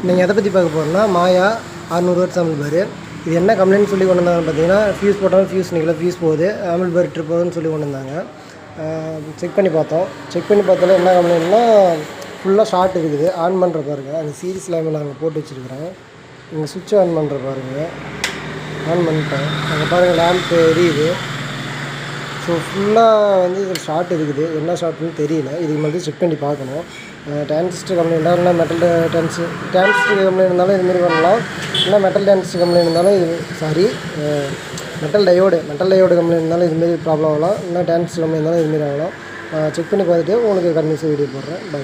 நீங்கள் எதை பற்றி பார்க்க போகிறோம்னா மாயா 600 ஆம்பிள் பார். இது என்ன கம்ப்ளைண்ட் சொல்லி கொண்டு வந்தாங்கன்னு பார்த்தீங்கன்னா, ஃபியூஸ் போட்டாலும் ஃபியூஸ் நிற்கல, ஃபியூஸ் போகுது, ஆம்பிள் பார் ட்ரிப் போகுதுன்னு சொல்லி கொண்டு வந்தாங்க. செக் பண்ணி பார்த்தோம். செக் பண்ணி பார்த்தாலும் என்ன கம்ப்ளைண்ட்னா, ஃபுல்லாக ஷார்ட் இருக்குது. ஆன் பண்ணுற பாருங்கள், அந்த சீரிஸ் லைமில் நாங்கள் போட்டு வச்சுருக்கிறேன். இங்கே சுவிட்ச் ஆன் பண்ணுற பாருங்கள், ஆன் பண்ணிட்டேன். அங்கே பாருங்கள் லேம்ப் எரியுது. ஸோ ஃபுல்லாக வந்து இதில் ஷார்ட் இருக்குது. என்ன ஷார்ட்னு தெரியல. இதுக்கு மட்டும் செக் பண்ணி பார்க்கணும். டிரான்சிஸ்டர் கம்ப்ளைண்ட் இல்லைனா மெட்டல் டிரான்சிஸ்டர் கம்ப்ளைண்ட் இருந்தாலும் இதுமாரி பண்ணலாம். இல்லை மெட்டல் டிரான்சிஸ்டர் கம்ப்ளைண்ட் இருந்தாலும் மெட்டல் டயோடு கம்ப்ளைண்ட் இருந்தாலும் இதுமாரி ப்ராப்ளம் ஆகலாம். இல்லை டிரான்சிஸ்டர் கம்ப்ளைண்ட் இருந்தாலும் இதுமாரி ஆகலாம். செக் பண்ணி பார்த்துட்டு உங்களுக்கு கண்டினியூஸாக வீடியோ போடுறேன். பை.